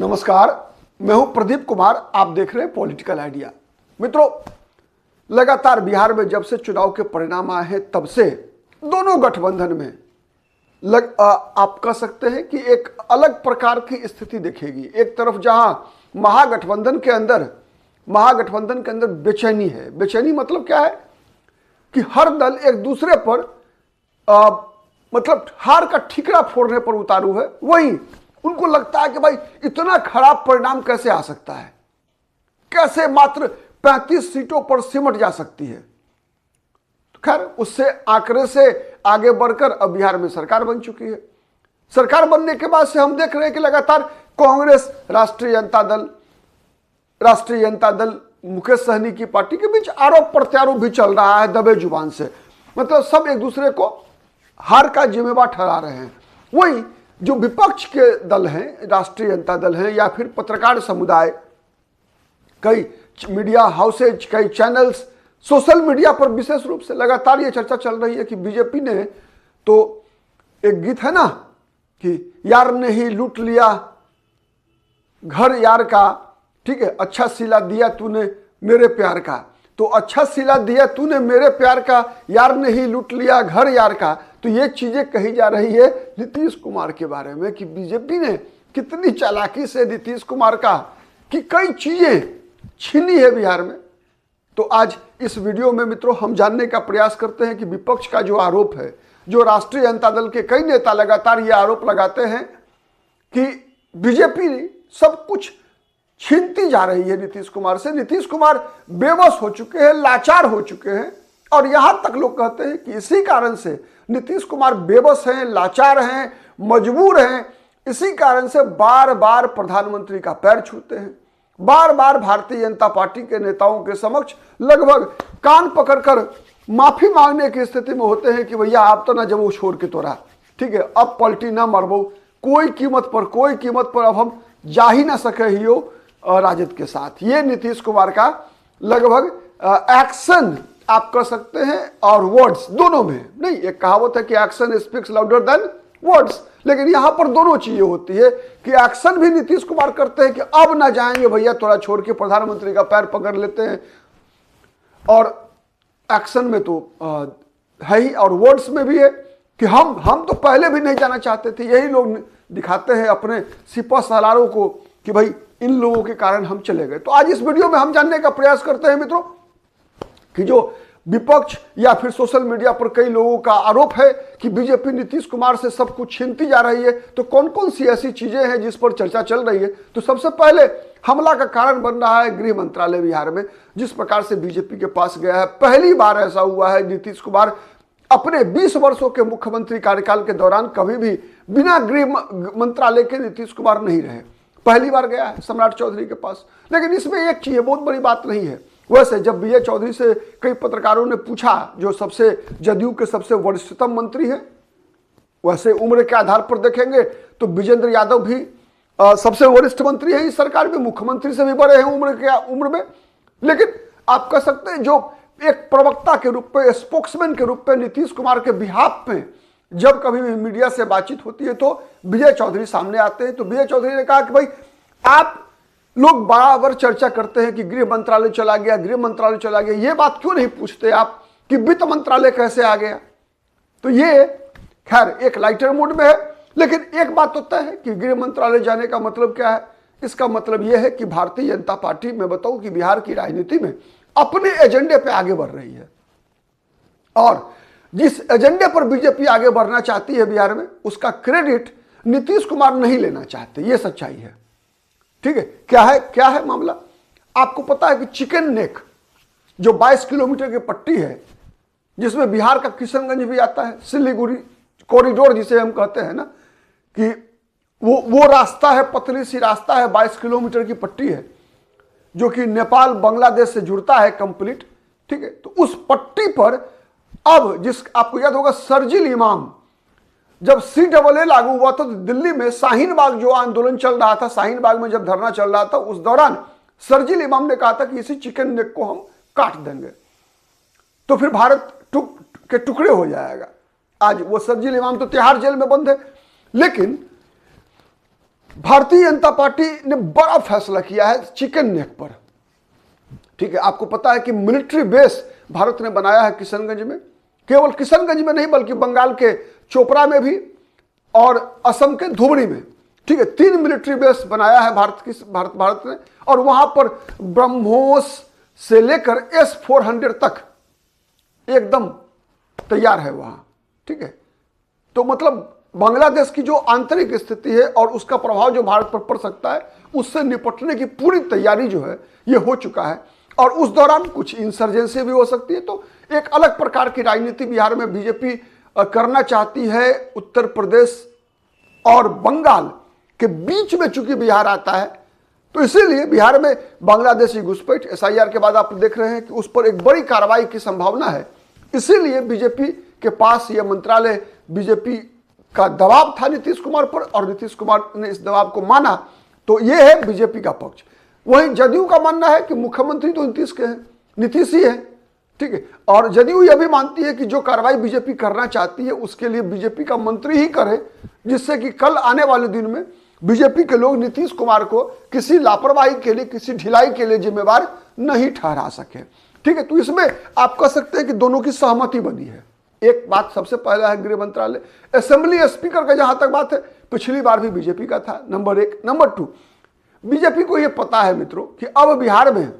नमस्कार, मैं हूं प्रदीप कुमार। आप देख रहे हैं पॉलिटिकल आइडिया। मित्रों, लगातार बिहार में जब से चुनाव के परिणाम आए हैं तब से दोनों गठबंधन में आप कह सकते हैं कि एक अलग प्रकार की स्थिति दिखेगी। एक तरफ जहां महागठबंधन के अंदर बेचैनी है। बेचैनी मतलब क्या है कि हर दल एक दूसरे पर मतलब हार का ठिकरा फोड़ने पर उतारू है। वहीं उनको लगता है कि भाई इतना खराब परिणाम कैसे आ सकता है, कैसे मात्र 35 सीटों पर सिमट जा सकती है। तो खैर, उससे आंकड़े से आगे बढ़कर अब बिहार में सरकार बन चुकी है। सरकार बनने के बाद से हम देख रहे हैं कि लगातार कांग्रेस, राष्ट्रीय जनता दल मुकेश सहनी की पार्टी के बीच आरोप प्रत्यारोप भी चल रहा है दबे जुबान से। मतलब सब एक दूसरे को हार का जिम्मेवार ठहरा रहे हैं। वही जो विपक्ष के दल हैं, राष्ट्रीय जनता दल हैं या फिर पत्रकार समुदाय, कई मीडिया हाउसेज, कई चैनल्स, सोशल मीडिया पर विशेष रूप से लगातार ये चर्चा चल रही है कि बीजेपी ने, तो एक गीत है ना कि यार ने ही लूट लिया घर यार का, ठीक है, अच्छा सिला दिया तूने मेरे प्यार का। तो अच्छा सिला दिया तूने मेरे प्यार का, यार ने ही लूट लिया घर यार का। तो ये चीजें कही जा रही है नीतीश कुमार के बारे में कि बीजेपी ने कितनी चालाकी से नीतीश कुमार का कि कई चीजें छीनी है बिहार में। तो आज इस वीडियो में मित्रों हम जानने का प्रयास करते हैं कि विपक्ष का जो आरोप है, जो राष्ट्रीय जनता दल के कई नेता लगातार ये आरोप लगाते हैं कि बीजेपी सब कुछ छीनती जा रही है नीतीश कुमार से। नीतीश कुमार बेबस हो चुके हैं, लाचार हो चुके हैं। और यहां तक लोग कहते हैं कि इसी कारण से नीतीश कुमार बेबस हैं, लाचार हैं, मजबूर हैं। इसी कारण से बार बार प्रधानमंत्री का पैर छूते हैं, बार बार भारतीय जनता पार्टी के नेताओं के समक्ष लगभग कान पकड़कर माफी मांगने की स्थिति में होते हैं कि भैया आप तो ना जब छोड़ के तोड़ा, ठीक है, अब पलटी ना मरबो, कोई कीमत पर अब हम जा ही ना सके ही हो राजद के साथ। ये नीतीश कुमार का लगभग एक्शन आप कर सकते हैं और वर्ड्स दोनों में नहीं। एक कहावत है कि action speaks louder than words, लेकिन यहां पर दोनों चीजें होती है कि एक्शन भी नीतीश कुमार करते हैं कि अब ना जाएंगे भैया थोड़ा छोड़ के, प्रधानमंत्री का पैर पकड़ लेते हैं। और एक्शन में तो है ही और वर्ड्स में भी है कि हम तो पहले भी नहीं जाना चाहते थे। यही लोग दिखाते हैं अपने सिपा सालारों को कि भाई इन लोगों के कारण हम चले गए। तो आज इस वीडियो में हम जानने का प्रयास करते हैं मित्रों कि जो विपक्ष या फिर सोशल मीडिया पर कई लोगों का आरोप है कि बीजेपी नीतीश कुमार से सब कुछ छीनती जा रही है, तो कौन कौन सी ऐसी चीजें हैं जिस पर चर्चा चल रही है। तो सबसे पहले हमला का कारण बन रहा है गृह मंत्रालय बिहार में। जिस प्रकार से बीजेपी के पास गया है, पहली बार ऐसा हुआ है नीतीश कुमार अपने 20 वर्षों के मुख्यमंत्री कार्यकाल के दौरान कभी भी बिना गृह मंत्रालय के नीतीश कुमार नहीं रहे। पहली बार गया है सम्राट चौधरी के पास। लेकिन इसमें एक चीज है, बहुत बड़ी बात नहीं है। वैसे जब विजय चौधरी से कई पत्रकारों ने पूछा, जो सबसे जदयू के सबसे वरिष्ठतम मंत्री हैं, वैसे उम्र के आधार पर देखेंगे तो विजेंद्र यादव भी सबसे वरिष्ठ मंत्री हैं इस सरकार में, मुख्यमंत्री से भी बड़े हैं उम्र में। लेकिन आप कह सकते हैं जो एक प्रवक्ता के रूप में, स्पोक्समैन के रूप में नीतीश कुमार के बिहाफ में जब कभी भी मीडिया से बातचीत होती है तो विजय चौधरी सामने आते हैं। तो विजय चौधरी ने कहा कि भाई आप लोग बराबर चर्चा करते हैं कि गृह मंत्रालय चला गया, ये बात क्यों नहीं पूछते आप कि वित्त मंत्रालय कैसे आ गया। तो ये खैर एक लाइटर मूड में है। लेकिन एक बात तो तय है कि गृह मंत्रालय जाने का मतलब क्या है। इसका मतलब यह है कि भारतीय जनता पार्टी, मैं बताऊं कि बिहार की राजनीति में अपने एजेंडे पे आगे बढ़ रही है। और जिस एजेंडे पर बीजेपी आगे बढ़ना चाहती है बिहार में, उसका क्रेडिट नीतीश कुमार नहीं लेना चाहते। यह सच्चाई है, ठीक है। क्या है मामला, आपको पता है कि चिकन नेक जो 22 किलोमीटर की पट्टी है, जिसमें बिहार का किशनगंज भी आता है, सिलीगुड़ी कॉरिडोर जिसे हम कहते हैं ना, कि वो रास्ता है, पतली सी रास्ता है, 22 किलोमीटर की पट्टी है, जो कि नेपाल बांग्लादेश से जुड़ता है कंप्लीट, ठीक है। तो उस पट्टी पर अब आपको याद होगा शर्जील इमाम, जब CAA लागू हुआ था तो दिल्ली में शाहीन बाग जो आंदोलन चल रहा था, शाहीन बाग में जब धरना चल रहा था, उस दौरान शर्जील इमाम ने कहा था कि इसी चिकन नेक को हम काट देंगे तो फिर भारत के टुकड़े हो जाएगा। आज वो शर्जील इमाम तो तिहाड़ जेल में बंद है। लेकिन भारतीय जनता पार्टी ने बड़ा फैसला किया है चिकन नेक पर। ठीक है, आपको पता है कि मिलिट्री बेस भारत ने बनाया है किशनगंज में, केवल किशनगंज में नहीं बल्कि बंगाल के चोपड़ा में भी और असम के धुबरी में। ठीक है, 3 मिलिट्री बेस बनाया है भारत ने, और वहां पर ब्रह्मोस से लेकर S-400 तक एकदम तैयार है वहां। ठीक है, तो मतलब बांग्लादेश की जो आंतरिक स्थिति है और उसका प्रभाव जो भारत पर पड़ सकता है, उससे निपटने की पूरी तैयारी जो है ये हो चुका है। और उस दौरान कुछ इंसर्जेंसी भी हो सकती है। तो एक अलग प्रकार की राजनीति बिहार में बीजेपी करना चाहती है। उत्तर प्रदेश और बंगाल के बीच में चूंकि बिहार आता है, तो इसीलिए बिहार में बांग्लादेशी घुसपैठ SIR के बाद आप देख रहे हैं कि उस पर एक बड़ी कार्रवाई की संभावना है। इसीलिए बीजेपी के पास यह मंत्रालय, बीजेपी का दबाव था नीतीश कुमार पर, और नीतीश कुमार ने इस दबाव को माना। तो यह है बीजेपी का पक्ष। वहीं जदयू का मानना है कि मुख्यमंत्री तो नीतीश के हैं, नीतीश ही है। ठीक है, और जदयू यह भी मानती है कि जो कार्रवाई बीजेपी करना चाहती है उसके लिए बीजेपी का मंत्री ही करे, जिससे कि कल आने वाले दिन में बीजेपी के लोग नीतीश कुमार को किसी लापरवाही के लिए, किसी ढिलाई के लिए जिम्मेवार नहीं ठहरा सके। ठीक है, तो इसमें आप कह सकते हैं कि दोनों की सहमति बनी है। एक बात सबसे पहला है गृह मंत्रालय। असेंबली स्पीकर का जहां तक बात है, पिछली बार भी बीजेपी का था, नंबर 1। नंबर 2, बीजेपी को यह पता है मित्रों कि अब बिहार में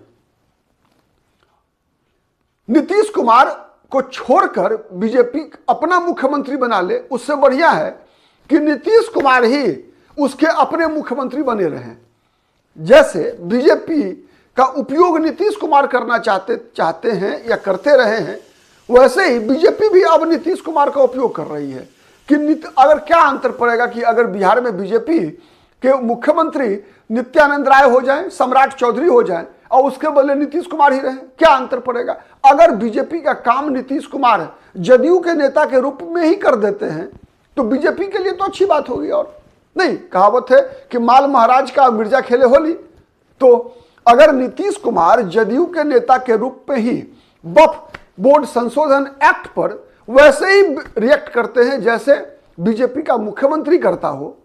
नीतीश कुमार को छोड़कर बीजेपी अपना मुख्यमंत्री बना ले, उससे बढ़िया है कि नीतीश कुमार ही उसके अपने मुख्यमंत्री बने रहें। जैसे बीजेपी का उपयोग नीतीश कुमार करना चाहते हैं या करते रहे हैं, वैसे ही बीजेपी भी अब नीतीश कुमार का उपयोग कर रही है। कि अगर क्या अंतर पड़ेगा कि अगर बिहार में बीजेपी के मुख्यमंत्री नित्यानंद राय हो जाएं, सम्राट चौधरी हो जाएं, और उसके बदले नीतीश कुमार ही रहे, क्या अंतर पड़ेगा? अगर बीजेपी का काम नीतीश कुमार जदयू के नेता के रूप में ही कर देते हैं तो बीजेपी के लिए तो अच्छी बात होगी। और नहीं, कहावत है कि माल महाराज का मिर्जा खेले होली। तो अगर नीतीश कुमार जदयू के नेता के रूप में ही वक्फ बोर्ड संशोधन एक्ट पर वैसे ही रिएक्ट करते हैं जैसे बीजेपी का मुख्यमंत्री करता हो,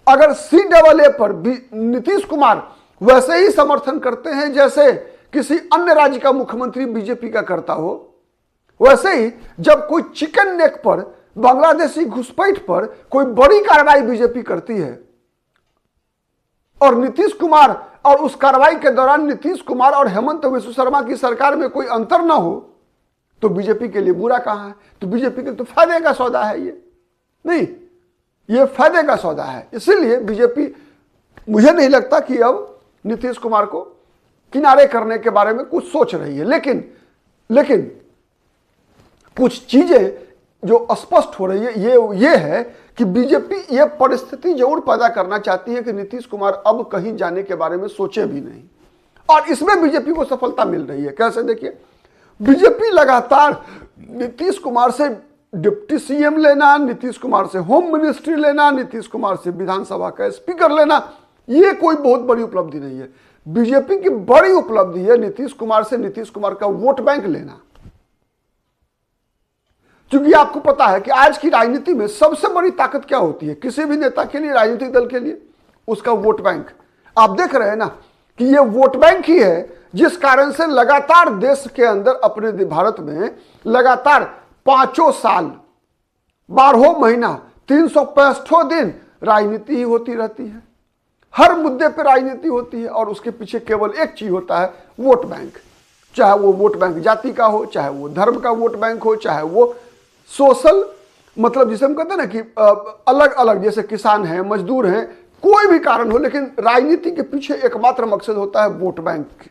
अगर CAA पर नीतीश कुमार वैसे ही समर्थन करते हैं जैसे किसी अन्य राज्य का मुख्यमंत्री बीजेपी का करता हो, वैसे ही जब कोई चिकन नेक पर, बांग्लादेशी घुसपैठ पर कोई बड़ी कार्रवाई बीजेपी करती है और नीतीश कुमार, और उस कार्रवाई के दौरान नीतीश कुमार और हेमंत बिस्व शर्मा की सरकार में कोई अंतर ना हो, तो बीजेपी के लिए बुरा कहां है? तो बीजेपी के तो फायदे का सौदा है ये। नहीं, ये फायदे का सौदा है। इसीलिए बीजेपी, मुझे नहीं लगता कि अब नीतीश कुमार को किनारे करने के बारे में कुछ सोच रही है। लेकिन कुछ चीजें जो स्पष्ट हो रही है ये है कि बीजेपी ये परिस्थिति जरूर पैदा करना चाहती है कि नीतीश कुमार अब कहीं जाने के बारे में सोचे भी नहीं, और इसमें बीजेपी को सफलता मिल रही है। कैसे? देखिए, बीजेपी लगातार नीतीश कुमार से डिप्टी CM लेना, नीतीश कुमार से होम मिनिस्ट्री लेना, नीतीश कुमार से विधानसभा का स्पीकर लेना, ये कोई बहुत बड़ी उपलब्धि नहीं है। बीजेपी की बड़ी उपलब्धि है नीतीश कुमार से नीतीश कुमार का वोट बैंक लेना। क्योंकि आपको पता है कि आज की राजनीति में सबसे बड़ी ताकत क्या होती है किसी भी नेता के लिए, राजनीतिक दल के लिए? उसका वोट बैंक। आप देख रहे हैं ना कि ये वोट बैंक ही है जिस कारण से लगातार देश के अंदर, अपने भारत में लगातार 5 साल 12 महीना 365 दिन राजनीति ही होती रहती है। हर मुद्दे पर राजनीति होती है और उसके पीछे केवल एक चीज होता है, वोट बैंक। चाहे वो वोट बैंक जाति का हो, चाहे वो धर्म का वोट बैंक हो, चाहे वो सोशल, मतलब जिसे हम कहते हैं ना कि अलग अलग, जैसे किसान हैं, मजदूर हैं, कोई भी कारण हो, लेकिन राजनीति के पीछे एकमात्र मकसद होता है वोट बैंक।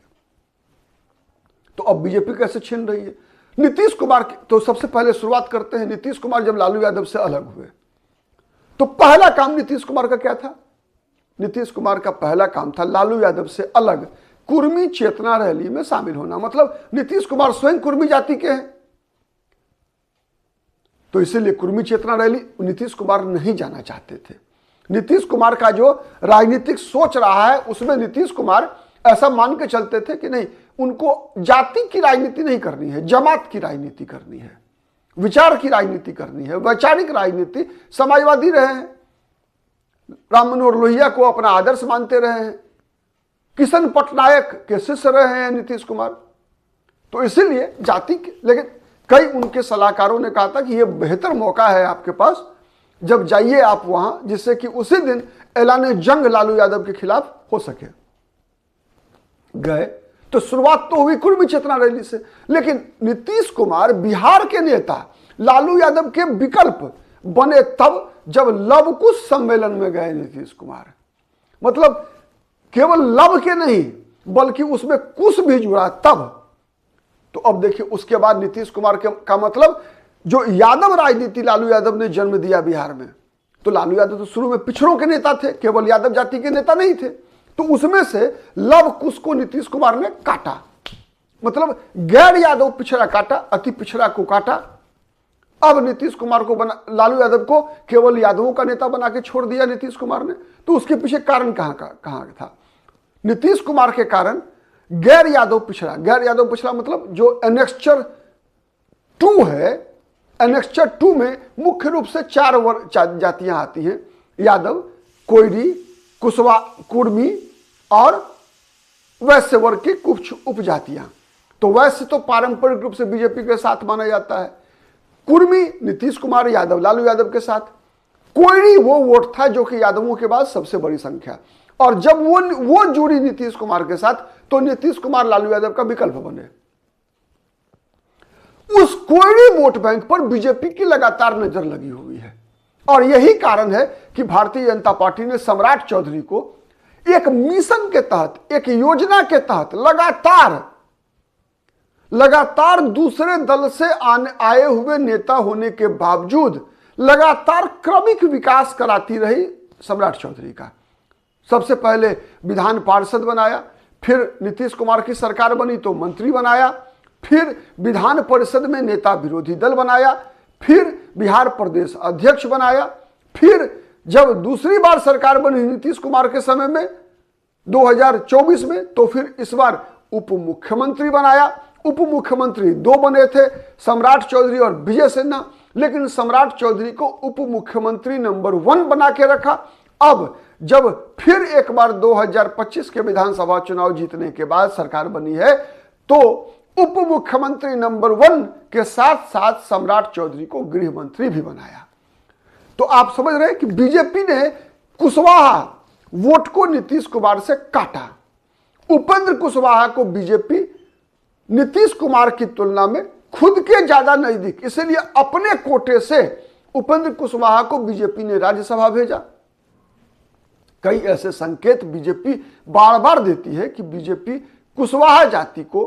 तो अब बीजेपी कैसे छीन रही है? नीतीश कुमार की तो सबसे पहले शुरुआत करते हैं। नीतीश कुमार जब लालू यादव से अलग हुए तो पहला काम नीतीश कुमार का क्या था? नीतीश कुमार का पहला काम था लालू यादव से अलग कुर्मी चेतना रैली में शामिल होना। मतलब नीतीश कुमार स्वयं कुर्मी जाति के हैं, तो इसीलिए कुर्मी चेतना रैली नीतीश कुमार नहीं जाना चाहते थे। नीतीश कुमार का जो राजनीतिक सोच रहा है उसमें नीतीश कुमार ऐसा मान के चलते थे कि नहीं, उनको जाति की राजनीति नहीं करनी है, जमात की राजनीति करनी है, विचार की राजनीति करनी है, वैचारिक राजनीति। समाजवादी रहे हैं, राम मनोहर लोहिया को अपना आदर्श मानते रहे हैं, किशन पटनायक के शिष्य रहे हैं नीतीश कुमार। तो इसीलिए जाति, लेकिन कई उनके सलाहकारों ने कहा था कि यह बेहतर मौका है आपके पास, जब जाइए आप वहां, जिससे कि उसी दिन ऐलान जंग लालू यादव के खिलाफ हो सके। गए तो शुरुआत तो हुई कुर्मी चेतना रैली से, लेकिन नीतीश कुमार बिहार के नेता लालू यादव के विकल्प बने तब जब लव कुश सम्मेलन में गए नीतीश कुमार। मतलब केवल लव के नहीं बल्कि उसमें कुश भी जुड़ा तब। तो अब देखिए उसके बाद नीतीश कुमार का मतलब जो यादव राजनीति लालू यादव ने जन्म दिया बिहार में। तो लालू यादव तो शुरू में पिछड़ों के नेता थे, केवल यादव जाति के नेता नहीं थे। तो उसमें से लव कुश को नीतीश कुमार ने काटा, मतलब गैर यादव पिछड़ा काटा, अति पिछड़ा को काटा। अब नीतीश कुमार को लालू यादव को केवल यादवों का नेता बना के छोड़ दिया नीतीश कुमार ने। तो उसके पीछे कारण कहां था? नीतीश कुमार के कारण गैर यादव पिछड़ा मतलब जो एनेक्स्चर 2 है, एनेक्स्चर 2 में मुख्य रूप से 4 जातियां आती हैं, यादव, कोयरी, कुशवा, कुर्मी और वैश्य वर्ग की कुछ उपजातियां। तो वैश्य तो पारंपरिक रूप से बीजेपी के साथ माना जाता है, कुर्मी नीतीश कुमार यादव लालू यादव के साथ, कोयरी वो वोट था जो कि यादवों के बाद सबसे बड़ी संख्या। और जब वो जुड़ी नीतीश कुमार के साथ तो नीतीश कुमार लालू यादव का विकल्प बने। उस कोयरी वोट बैंक पर बीजेपी की लगातार नजर लगी हुई है और यही कारण है कि भारतीय जनता पार्टी ने सम्राट चौधरी को एक मिशन के तहत, एक योजना के तहत लगातार दूसरे दल से आए हुए नेता होने के बावजूद लगातार क्रमिक विकास कराती रही सम्राट चौधरी का। सबसे पहले विधान पार्षद बनाया, फिर नीतीश कुमार की सरकार बनी तो मंत्री बनाया, फिर विधान परिषद में नेता विरोधी दल बनाया, फिर बिहार प्रदेश अध्यक्ष बनाया, फिर जब दूसरी बार सरकार बनी नीतीश कुमार के समय में 2024 में तो फिर इस बार उप मुख्यमंत्री बनाया। उप मुख्यमंत्री 2 बने थे, सम्राट चौधरी और विजय सिन्हा, लेकिन सम्राट चौधरी को उप मुख्यमंत्री नंबर 1 बना के रखा। अब जब फिर एक बार 2025 के विधानसभा चुनाव जीतने के बाद सरकार बनी है तो उप मुख्यमंत्री नंबर 1 के साथ साथ सम्राट चौधरी को गृह मंत्री भी बनाया। तो आप समझ रहे हैं कि बीजेपी ने कुशवाहा वोट को नीतीश कुमार से काटा। उपेंद्र कुशवाहा को बीजेपी नीतीश कुमार की तुलना में खुद के ज्यादा नजदीक, इसलिए अपने कोटे से उपेंद्र कुशवाहा को बीजेपी ने राज्यसभा भेजा। कई ऐसे संकेत बीजेपी बार बार देती है कि बीजेपी कुशवाहा जाति को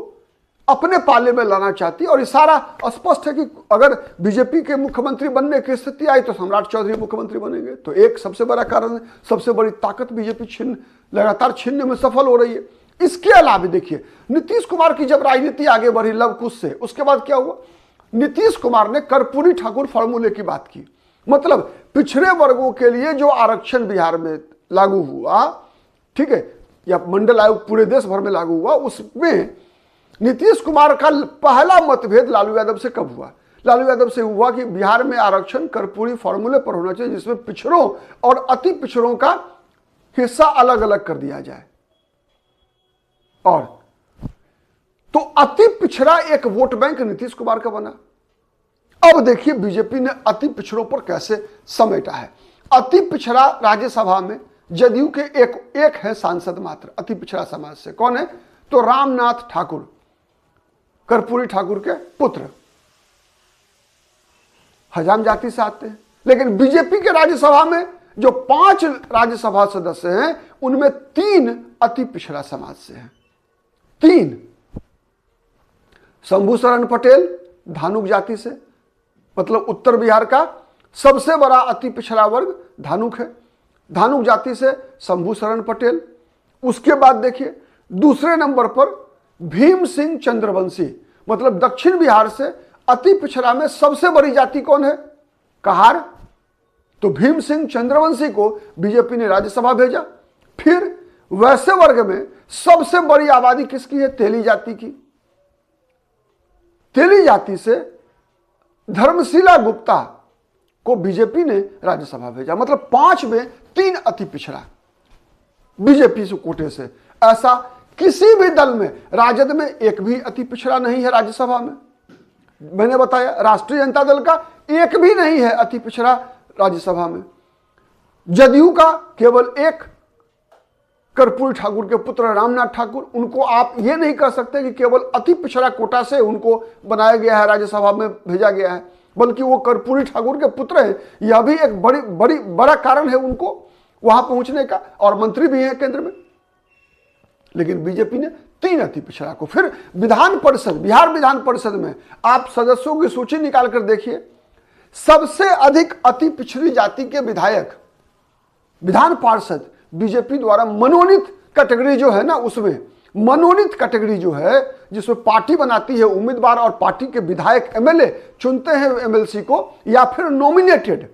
अपने पाले में लाना चाहती है और इशारा स्पष्ट है कि अगर बीजेपी के मुख्यमंत्री बनने की स्थिति आई तो सम्राट चौधरी मुख्यमंत्री बनेंगे। तो एक सबसे बड़ा कारण है, सबसे बड़ी ताकत बीजेपी लगातार छीनने में सफल हो रही है। इसके अलावा देखिए नीतीश कुमार की जब राजनीति आगे बढ़ी लव कुश से, उसके बाद क्या हुआ? नीतीश कुमार ने कर्पूरी ठाकुर फॉर्मूले की बात की, मतलब पिछड़े वर्गों के लिए जो आरक्षण बिहार में लागू हुआ, ठीक है, या मंडल आयोग पूरे देश भर में लागू हुआ, उसमें नीतीश कुमार का पहला मतभेद लालू यादव से कब हुआ? लालू यादव से हुआ कि बिहार में आरक्षण कर्पूरी फॉर्मूले पर होना चाहिए, जिसमें पिछड़ों और अति पिछड़ों का हिस्सा अलग अलग कर दिया जाए। और तो अति पिछड़ा एक वोट बैंक नीतीश कुमार का बना। अब देखिए बीजेपी ने अति पिछड़ों पर कैसे समेटा है। अति पिछड़ा राज्यसभा में जदयू के एक है सांसद मात्र अति पिछड़ा समाज से। कौन है? तो रामनाथ ठाकुर, कर्पूरी ठाकुर के पुत्र, हजाम जाति से आते हैं। लेकिन बीजेपी के राज्यसभा में जो 5 राज्यसभा सदस्य हैं उनमें 3 अति पिछड़ा समाज से हैं। 3 शंभू शरण पटेल धानुक जाति से, मतलब उत्तर बिहार का सबसे बड़ा अति पिछड़ा वर्ग धानुक है। धानुक जाति से शंभू शरण पटेल। उसके बाद देखिए दूसरे नंबर पर भीम सिंह चंद्रवंशी, मतलब दक्षिण बिहार से अति पिछड़ा में सबसे बड़ी जाति कौन है? कहार। तो भीम सिंह चंद्रवंशी को बीजेपी ने राज्यसभा भेजा। फिर वैसे वर्ग में सबसे बड़ी आबादी किसकी है? तेली जाति की। तेली जाति से धर्मशिला गुप्ता को बीजेपी ने राज्यसभा भेजा। मतलब 5 में 3 अति पिछड़ा बीजेपी से कोटे से। ऐसा किसी भी दल में, राजद में एक भी अति पिछड़ा नहीं है राज्यसभा में। मैंने बताया राष्ट्रीय जनता दल का एक भी नहीं है अति पिछड़ा राज्यसभा में। जदयू का केवल एक कर्पूरी ठाकुर के पुत्र रामनाथ ठाकुर, उनको आप ये नहीं कह सकते कि केवल अति पिछड़ा कोटा से उनको बनाया गया है, राज्यसभा में भेजा गया है, बल्कि वो कर्पूरी ठाकुर के पुत्र हैं। यह भी एक बड़ा कारण है उनको वहां पहुंचने का, और मंत्री भी हैं केंद्र में। लेकिन बीजेपी ने 3 अति पिछड़ा को। फिर विधान परिषद, बिहार विधान परिषद में आप सदस्यों की सूची निकाल कर देखिए, सबसे अधिक अति पिछड़ी जाति के विधायक विधान पार्षद बीजेपी द्वारा मनोनीत कैटेगरी जो है ना, उसमें मनोनीत कैटेगरी जो है जिसमें पार्टी बनाती है उम्मीदवार और पार्टी के विधायक एमएलए चुनते हैं एमएलसी को, या फिर नॉमिनेटेड,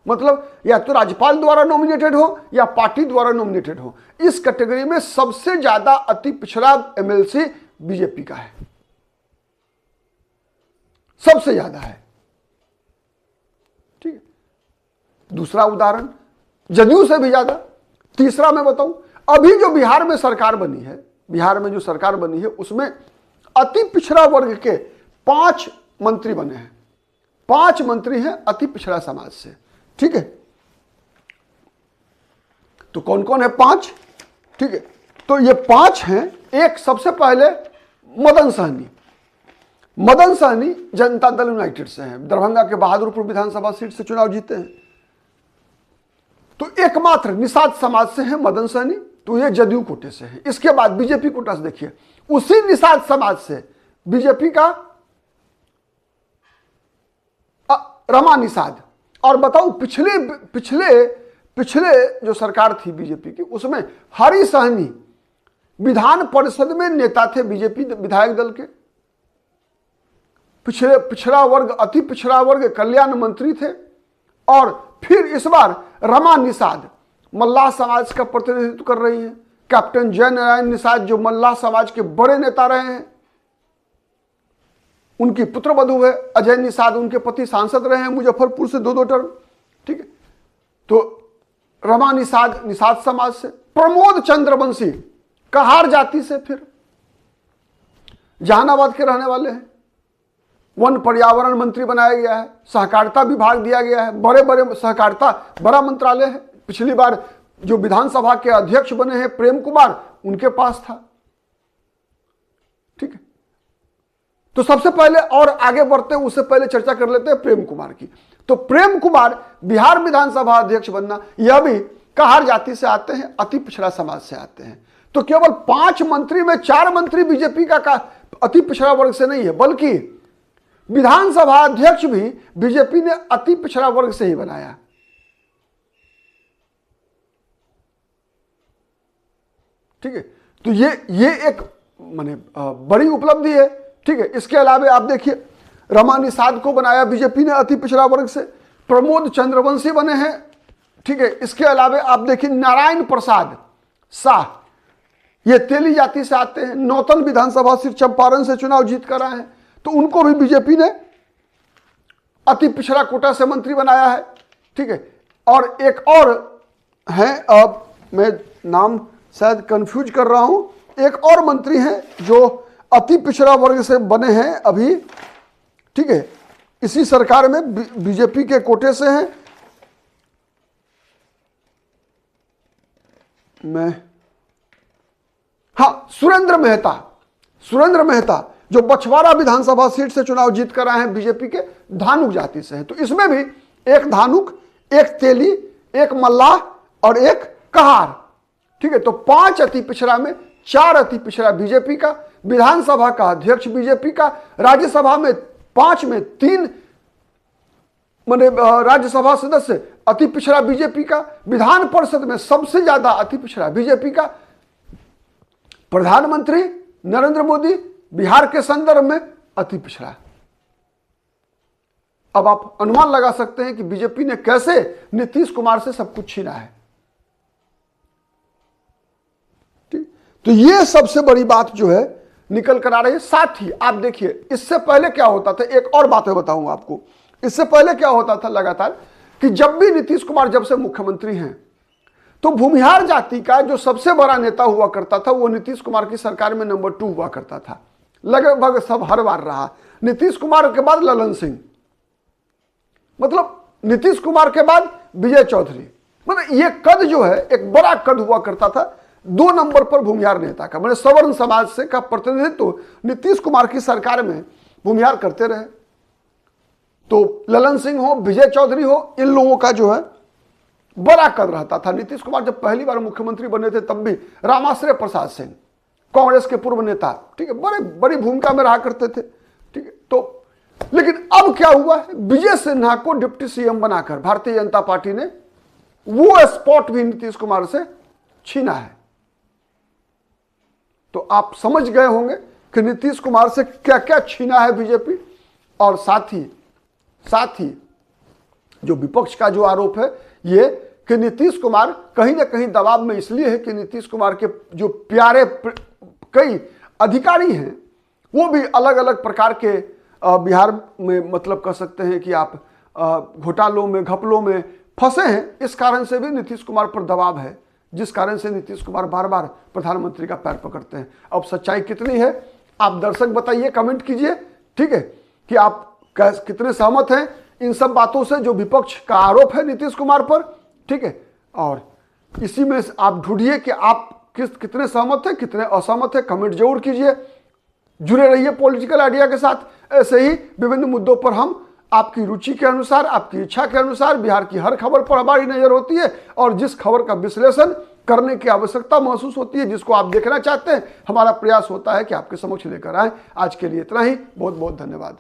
मतलब या तो राज्यपाल द्वारा नॉमिनेटेड हो या पार्टी द्वारा नॉमिनेटेड हो। इस कैटेगरी में सबसे ज्यादा अति पिछड़ा एमएलसी बीजेपी का है, सबसे ज्यादा है। ठीक है, दूसरा उदाहरण जदयू से भी ज्यादा। तीसरा मैं बताऊं, अभी जो बिहार में सरकार बनी है, बिहार में जो सरकार बनी है उसमें अति पिछड़ा वर्ग के 5 मंत्री बने हैं। 5 मंत्री हैं अति पिछड़ा समाज से। ठीक है, तो कौन कौन है 5? ठीक है, तो ये 5 हैं। एक सबसे पहले मदन सहनी। मदन सहनी जनता दल यूनाइटेड से हैं, दरभंगा के बहादुरपुर विधानसभा सीट से चुनाव जीते हैं। तो एकमात्र निषाद समाज से हैं मदन सहनी, तो ये जदयू कोटे से है। इसके बाद बीजेपी कोटा से देखिए, उसी निषाद समाज से बीजेपी का रमा निषाद। और बताऊं, पिछले जो सरकार थी बीजेपी की, उसमें हरि सहनी विधान परिषद में नेता थे बीजेपी विधायक दल के। पिछड़ा वर्ग, अति पिछड़ा वर्ग कल्याण मंत्री थे। और फिर इस बार रमा निषाद मल्लाह समाज का प्रतिनिधित्व कर रही है। कैप्टन जय नारायण निषाद जो मल्लाह समाज के बड़े नेता रहे हैं, उनकी पुत्रवधू है अजय निषाद, उनके पति सांसद रहे हैं मुजफ्फरपुर से 2 टर्म। ठीक है, तो रमा निषाद निषाद समाज से। प्रमोद चंद्रवंशी कहार जाति से, फिर जहानाबाद के रहने वाले हैं। वन पर्यावरण मंत्री बनाया गया है, सहकारिता विभाग दिया गया है, बड़े सहकारिता बड़ा मंत्रालय है। पिछली बार जो विधानसभा के अध्यक्ष बने हैं प्रेम कुमार, उनके पास था। ठीक है, तो सबसे पहले और आगे बढ़ते हैं, उससे पहले चर्चा कर लेते हैं प्रेम कुमार की। तो प्रेम कुमार बिहार विधानसभा अध्यक्ष बनना, यह भी कहार जाति से आते हैं, अति पिछड़ा समाज से आते हैं। तो केवल 5 मंत्री में 4 मंत्री बीजेपी का अति पिछड़ा वर्ग से नहीं है, बल्कि विधानसभा अध्यक्ष भी बीजेपी ने अति पिछड़ा वर्ग से ही बनाया। ठीक है, तो ये एक माने बड़ी उपलब्धि है। ठीक है, इसके अलावा आप देखिए रमा निषाद को बनाया बीजेपी ने अति पिछड़ा वर्ग से, प्रमोद चंद्रवंशी बने हैं। ठीक है, इसके अलावा आप देखिए नारायण प्रसाद शाह, ये तेली जाति से आते हैं, नौतन विधानसभा सीट चंपारण से चुनाव जीत कर आए हैं, तो उनको भी बीजेपी ने अति पिछड़ा कोटा से मंत्री बनाया है। ठीक है, और एक और है, अब मैं नाम शायद कंफ्यूज कर रहा हूं, एक और मंत्री हैं जो अति पिछड़ा वर्ग से बने हैं अभी। ठीक है, इसी सरकार में बीजेपी के कोटे से हैं। सुरेंद्र मेहता जो बछवाड़ा विधानसभा सीट से चुनाव जीत कर आए हैं, बीजेपी के धानुक जाति से हैं। तो इसमें भी एक धानुक, एक तेली, एक मल्लाह और एक कहार। ठीक है, तो 5 अति पिछड़ा में 4 अति पिछड़ा बीजेपी का, विधानसभा का अध्यक्ष बीजेपी का, राज्यसभा में 5 में 3 माने राज्यसभा सदस्य अति पिछड़ा बीजेपी का, विधान परिषद में सबसे ज्यादा अति पिछड़ा बीजेपी का, प्रधानमंत्री नरेंद्र मोदी बिहार के संदर्भ में अति पिछड़ा। अब आप अनुमान लगा सकते हैं कि बीजेपी ने कैसे नीतीश कुमार से सब कुछ छीना है। ठीक, तो ये सबसे बड़ी बात जो है निकल कर आ रही है। साथ ही आप देखिए, इससे पहले क्या होता था, एक और बात मैं बताऊंगा आपको। इससे पहले क्या होता था लगातार कि जब भी नीतीश कुमार जब से मुख्यमंत्री हैं, तो भूमिहार जाति का जो सबसे बड़ा नेता हुआ करता था वो नीतीश कुमार की सरकार में नंबर 2 हुआ करता था, लगभग सब हर बार रहा। नीतीश कुमार के बाद ललन सिंह, मतलब नीतीश कुमार के बाद विजय चौधरी, मतलब ये कद जो है एक बड़ा कद हुआ करता था 2 नंबर पर भूमिहार नेता का, मतलब सवर्ण समाज से का प्रतिनिधित्व नीतीश कुमार की सरकार में भूमिहार करते रहे। तो ललन सिंह हो, विजय चौधरी हो, इन लोगों का जो है बड़ा कद रहता था। नीतीश कुमार जब पहली बार मुख्यमंत्री बने थे तब भी रामाश्रय प्रसाद सिंह, कांग्रेस के पूर्व नेता, ठीक है, बड़ी भूमिका में रहा करते थे, ठीक है। तो लेकिन अब क्या हुआ है, विजय सिन्हा को डिप्टी सीएम बनाकर भारतीय जनता पार्टी ने वो स्पॉट भी नीतीश कुमार से छीना है। तो आप समझ गए होंगे कि नीतीश कुमार से क्या क्या छीना है बीजेपी। और साथ ही जो विपक्ष का जो आरोप है ये कि नीतीश कुमार कहीं ना कहीं दबाव में इसलिए है कि नीतीश कुमार के जो प्यारे कई अधिकारी हैं वो भी अलग अलग प्रकार के बिहार में, मतलब कह सकते हैं कि आप घोटालों में, घपलों में फंसे हैं। इस कारण से भी नीतीश कुमार पर दबाव है, जिस कारण से नीतीश कुमार बार बार प्रधानमंत्री का पैर पकड़ते हैं। अब सच्चाई कितनी है आप दर्शक बताइए, कमेंट कीजिए, ठीक है, कि आप कितने सहमत हैं इन सब बातों से जो विपक्ष का आरोप है नीतीश कुमार पर, ठीक है। और इसी में आप ढूंढिए कि आप कितने सहमत हैं, कितने असहमत हैं, कमेंट जरूर कीजिए। जुड़े रहिए पॉलिटिकल आइडिया के साथ। ऐसे ही विभिन्न मुद्दों पर हम आपकी रुचि के अनुसार, आपकी इच्छा के अनुसार बिहार की हर खबर पर हमारी नजर होती है और जिस खबर का विश्लेषण करने की आवश्यकता महसूस होती है, जिसको आप देखना चाहते हैं, हमारा प्रयास होता है कि आपके समक्ष लेकर आए। आज के लिए इतना ही, बहुत बहुत धन्यवाद।